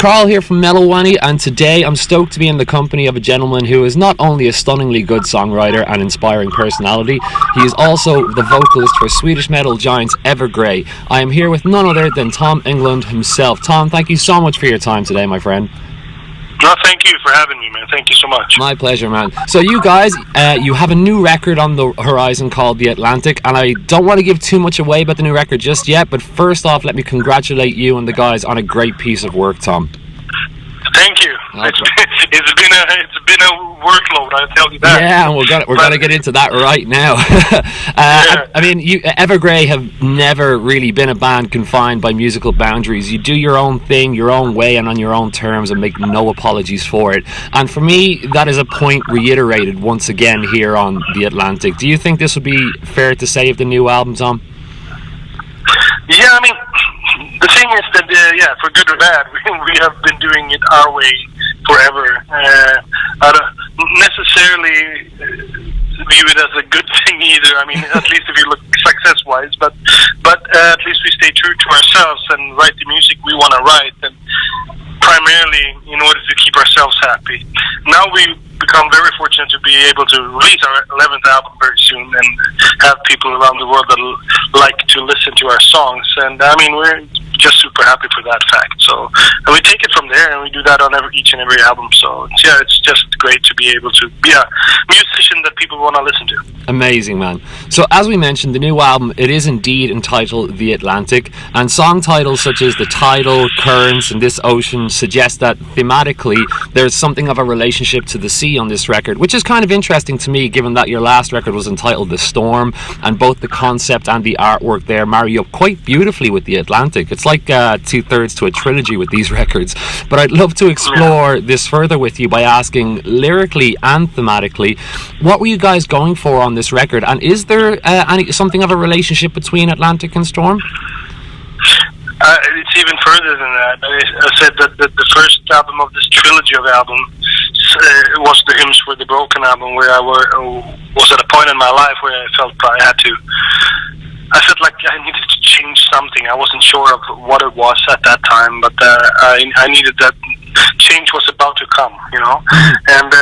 Carl here from Wani, and today I'm stoked to be in the company of a gentleman who is not only a stunningly good songwriter and inspiring personality, he is also the vocalist for Swedish metal giants Evergrey. I am here with none other than Tom Englund himself. Tom, thank you so much for your time today, my friend. No, thank you for having me, man. Thank you so much. My pleasure, man. So you guys, you have a new record on the horizon called The Atlantic, and I don't want to give too much away about the new record just yet, but first off, let me congratulate you and the guys on a great piece of work, Tom. Thank you. Okay. It's been a workload, I'll tell you that. Yeah, and we're gonna get into that right now. Yeah. I mean, you Evergrey have never really been a band confined by musical boundaries. You do your own thing, your own way, and on your own terms, and make no apologies for it. And for me, that is a point reiterated once again here on The Atlantic. Do you think this would be fair to say of the new album, Tom? Yeah, I mean, the thing is that, for good or bad, we have been doing it our way forever. I don't necessarily view it as a good thing either. I mean, at least if you look success-wise, but at least we stay true to ourselves and write the music we want to write, and primarily in order to keep ourselves happy. Now we become very fortunate to be able to release our 11th album very soon and have people around the world that like to listen to our songs, and I mean, we're just super happy for that fact. So, and we take it from there, and we do that on each and every album. So it's just great to be able to be a musician that people want to listen to. Amazing, man. So as we mentioned, the new album, it is indeed entitled The Atlantic, and song titles such as The Tidal, Currents, and This Ocean suggest that thematically there's something of a relationship to the sea on this record, which is kind of interesting to me given that your last record was entitled The Storm, and both the concept and the artwork there marry up quite beautifully with The Atlantic. It's like two-thirds to a trilogy with these records. But I'd love to explore this further with you by asking, lyrically and thematically, what were you guys going for on this record, and is there something of a relationship between Atlantic and Storm? It's even further than that. I said that the first album of this trilogy of albums was the Hymns for the Broken album, where I was at a point in my life where I felt I felt like I needed to change something. I wasn't sure of what it was at that time, but I needed that change was about to come, you know. And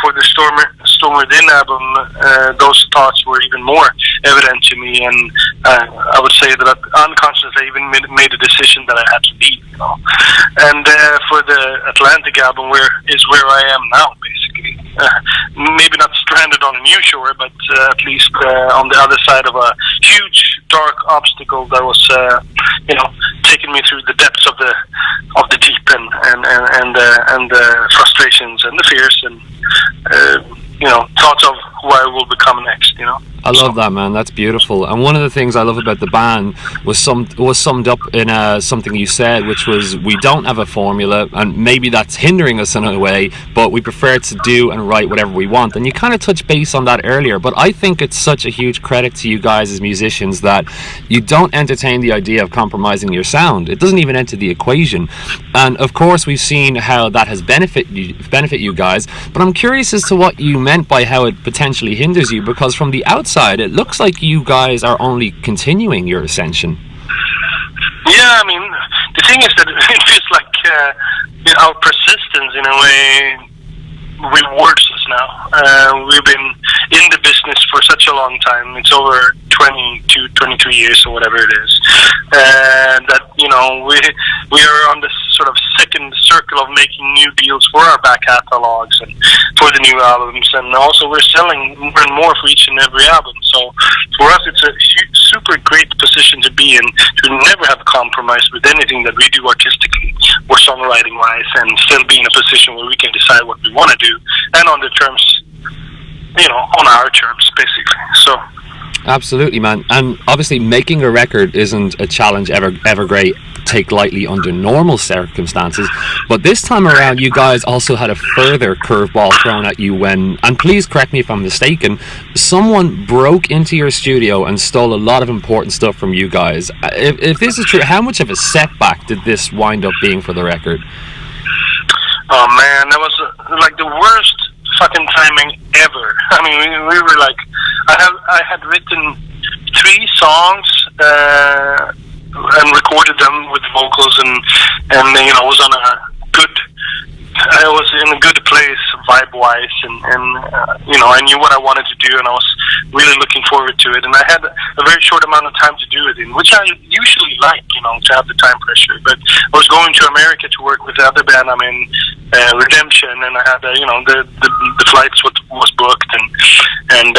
for the Storm Within album, those thoughts were even more evident to me, and I would say that unconsciously I even made a decision that I had to leave, you know. And for the Atlantic album, where I am now, basically. Maybe not stranded on a new shore, but at least on the other side of a huge dark obstacle that was, taking me through the depths of the deep, and the frustrations and the fears and thoughts of who I will become next. I love that, man. That's beautiful. And one of the things I love about the band was summed up in something you said, which was, we don't have a formula, and maybe that's hindering us in a way, but we prefer to do and write whatever we want. And you kind of touched base on that earlier, but I think it's such a huge credit to you guys as musicians that you don't entertain the idea of compromising your sound. It doesn't even enter the equation. And of course, we've seen how that has benefit you guys, but I'm curious as to what you meant by how it potentially hinders you, because from the outside, it looks like you guys are only continuing your ascension. Yeah, I mean, the thing is that it feels like our persistence, in a way, rewards us now. We've been in the business for such a long time. It's over 22 years or whatever it is. That, we are on this sort of second circle of making new deals for our back catalogs and for the new albums. And also we're selling more and more for each and every album. So for us, it's a super great position to be in, to never have compromised with anything that we do artistically or songwriting-wise, and still be in a position where we can decide what we want to do, and on the terms, on our terms, basically. So. Absolutely, man. And obviously making a record isn't a challenge Evergrey take lightly under normal circumstances, but this time around you guys also had a further curveball thrown at you when, and please correct me if I'm mistaken, someone broke into your studio and stole a lot of important stuff from you guys. If this is true, how much of a setback did this wind up being for the record? Oh man, that was like the worst fucking timing ever. I mean, we were like, I had written 3 songs and recorded them with vocals, and was on a good place vibe-wise, and I knew what I wanted to do, and I was really looking forward to it. And I had a very short amount of time to do it in, which I usually like, to have the time pressure. But I was going to America to work with the other band I'm in, Redemption, and I had the flights was booked, and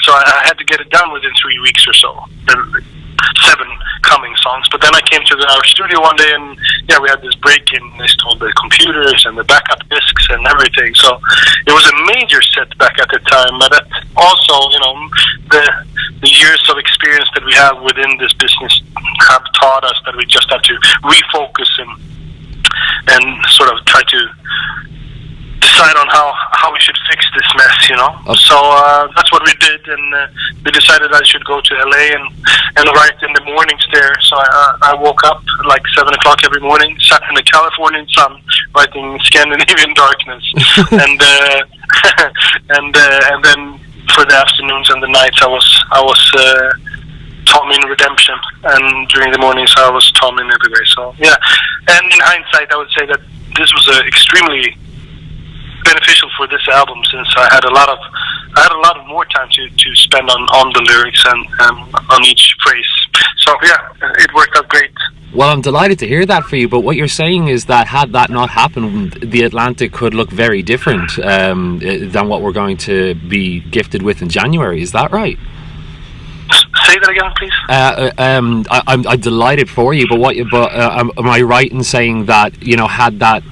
so I had to get it done within 3 weeks or so. 7 coming songs, but then I came to our studio one day, and we had this break-in. They stole the computers and the backup discs and everything. So it was a major setback at the time. But also, the years of experience that we have within this business have taught us that we just have to refocus and sort of try to decide on how we should fix this mess, Okay. So that's what we did, and we decided I should go to LA and write in the mornings there. So I woke up at like 7 o'clock every morning, sat in the Californian sun, writing Scandinavian darkness, and then for the afternoons and the nights I was Tom in Redemption, and during the mornings I was Tom in Evergrey. So yeah, and in hindsight I would say that this was extremely beneficial for this album, since I had a lot of more time to spend on the lyrics and on each phrase. So yeah, it worked out great. Well, I'm delighted to hear that for you, but what you're saying is that had that not happened, the Atlantic could look very different than what we're going to be gifted with in January. Is that right? Say that again, please. I'm delighted for you, but am I right in saying that, had that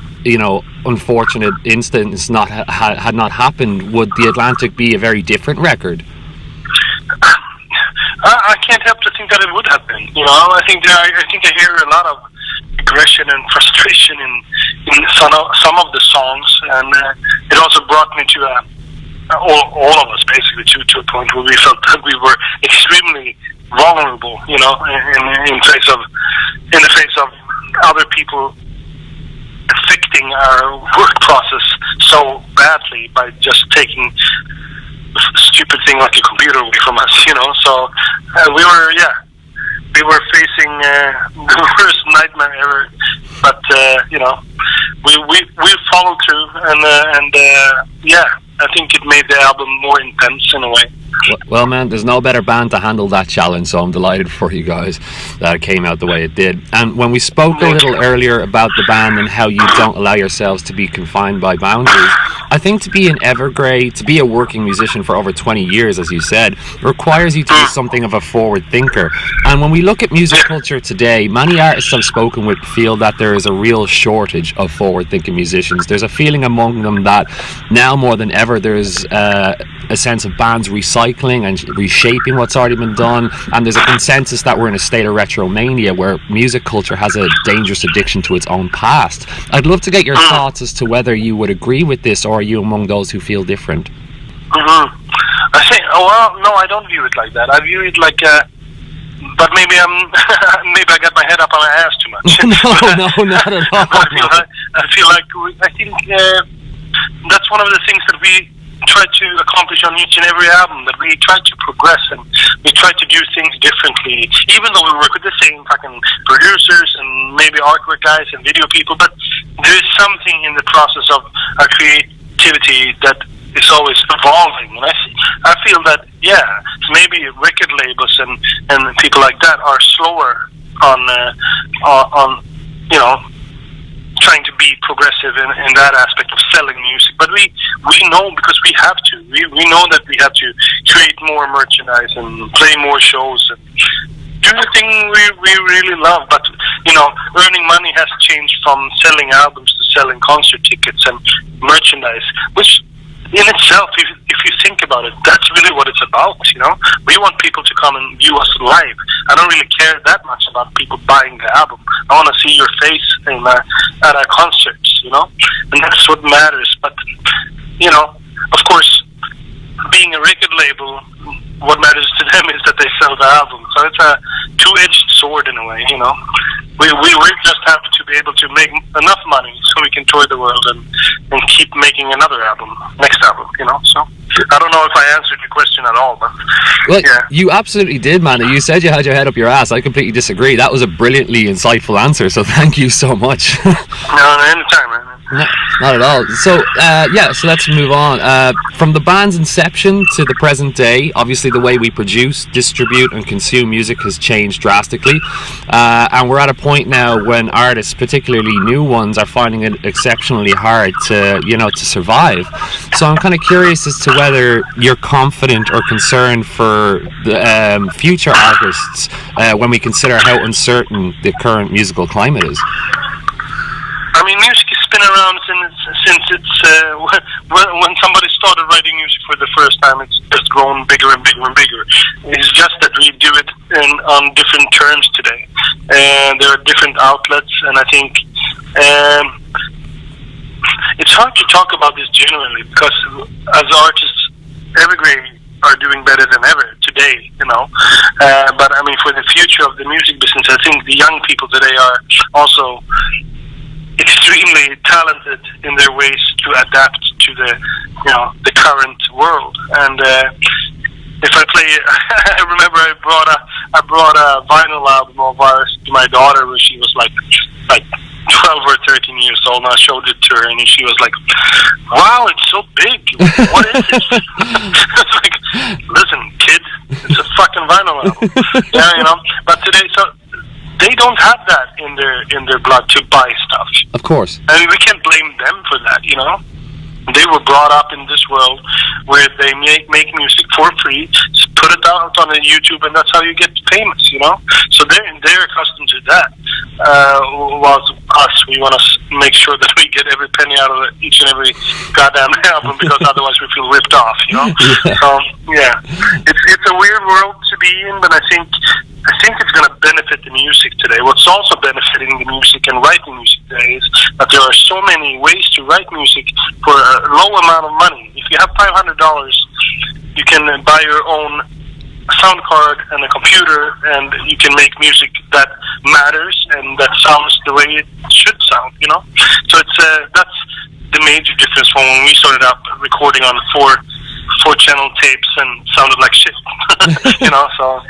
unfortunate instance had not happened, would the Atlantic be a very different record? I can't help to think that it would have been. I think I hear a lot of aggression and frustration in some of the songs, and it also brought me to all of us basically to a point where we felt that we were extremely vulnerable, in the face of other people affecting our work process so badly by just taking a stupid thing like a computer away from us, So we were facing the worst nightmare ever, but we followed through, and I think it made the album more intense in a way. Well, man, there's no better band to handle that challenge, so I'm delighted for you guys that it came out the way it did. And when we spoke a little earlier about the band and how you don't allow yourselves to be confined by boundaries, I think to be an Evergrey, to be a working musician for over 20 years, as you said, requires you to be something of a forward thinker. And when we look at music culture today, many artists I've spoken with feel that there is a real shortage of forward-thinking musicians. There's a feeling among them that now more than ever there's a sense of bands recycling and reshaping what's already been done, and there's a consensus that we're in a state of retromania where music culture has a dangerous addiction to its own past. I'd love to get your thoughts as to whether you would agree with this, or are you among those who feel different? I think, no, I don't view it like that. I view it like but maybe maybe I got my head up on my ass too much. No, not at all. I think that's one of the things that we try to accomplish on each and every album, that we try to progress and we try to do things differently, even though we work with the same fucking producers and maybe artwork guys and video people, but there is something in the process of our creativity that is always evolving. And I feel that, maybe record labels and people like that are slower on trying to be progressive in that aspect of selling music, but we know, because we have to. We know that we have to create more merchandise and play more shows and do the thing we really love. But earning money has changed from selling albums to selling concert tickets and merchandise, which in itself, if you think about it, that's really what it's about. We want people to come and view us live. I don't really care that much about people buying the album. I want to see your face at our concerts, and that's what matters. But of course, being a record label, what matters to them is that they sell the album. So it's a two-edged sword in a way. We just have to be able to make enough money so we can tour the world and keep making another album, next album, So I don't know if I answered your question at all, but you absolutely did, man. You said you had your head up your ass. I completely disagree. That was a brilliantly insightful answer, so thank you so much. No, anytime, man. No, not at all. So, so let's move on. From the band's inception to the present day, obviously the way we produce, distribute, and consume music has changed drastically. And we're at a point now when artists, particularly new ones, are finding it exceptionally hard to survive. So I'm kind of curious as to whether you're confident or concerned for the future artists when we consider how uncertain the current musical climate is. I mean, music has been around since it's when somebody started writing music for the first time. It's just grown bigger and bigger and bigger. It's just that we do it on different terms today, and there are different outlets. And I think it's hard to talk about this generally because as artists, Evergrey are doing better than ever today. But I mean, for the future of the music business, I think the young people today are also extremely talented in their ways to adapt to the current world. And if I play, I remember I brought a vinyl album of ours to my daughter when she was like 12 or 13 years old, and I showed it to her, and she was like, "Wow, it's so big! What is it?" I was like, "Listen, kid, it's a fucking vinyl album." Yeah, But today, so they don't have that in their blood to buy stuff. Of course. I mean, we can't blame them for that, They were brought up in this world where they make music for free, put it out on YouTube, and that's how you get famous, So they're accustomed to that. While us, we want to make sure that we get every penny out of each and every goddamn album, because otherwise we feel ripped off, Yeah. So yeah, it's a weird world to be in, but I think it's going to benefit the music today. What's also benefiting the music and writing music today is that there are so many ways to write music for a low amount of money. If you have $500, you can buy your own sound card and a computer, and you can make music that matters and that sounds the way it should sound, So that's the major difference from when we started up recording on four-channel tapes and sounded like shit, so...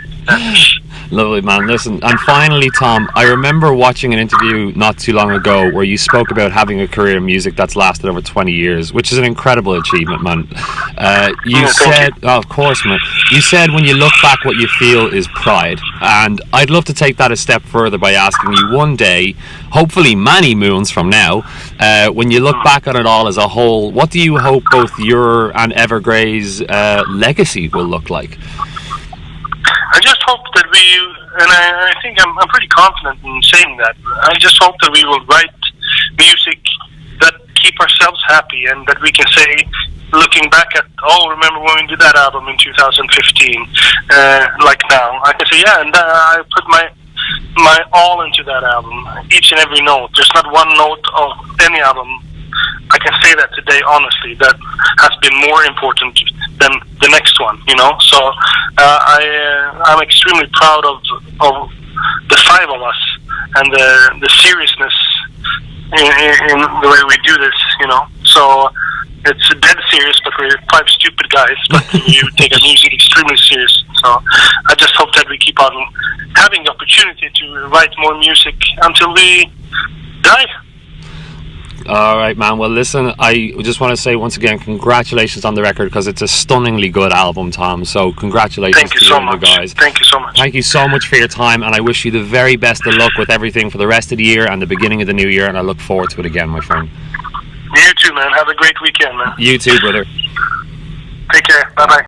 Lovely, man. Listen, and finally, Tom, I remember watching an interview not too long ago where you spoke about having a career in music that's lasted over 20 years, which is an incredible achievement, man. You said, of course, man. You said when you look back, what you feel is pride. And I'd love to take that a step further by asking you one day, hopefully many moons from now, when you look back on it all as a whole, what do you hope both your and Evergrey's legacy will look like? I just hope that and I think I'm pretty confident in saying that. I just hope that we will write music that keep ourselves happy, and that we can say, looking back at, remember when we did that album in 2015, like now, I can say, yeah, and I put my all into that album, each and every note. There's not one note of any album, I can say that today honestly, that has been more important than the next one, So I'm extremely proud of the five of us and the seriousness in the way we do this, So it's dead serious, but we're five stupid guys, but we take our music extremely serious. So I just hope that we keep on having the opportunity to write more music until we die. All right, man. Well, listen, I just want to say once again, congratulations on the record, because it's a stunningly good album, Tom. So congratulations to you and the guys. Thank you so much. Thank you so much for your time, and I wish you the very best of luck with everything for the rest of the year and the beginning of the new year, and I look forward to it again, my friend. You too, man. Have a great weekend, man. You too, brother. Take care. Bye-bye.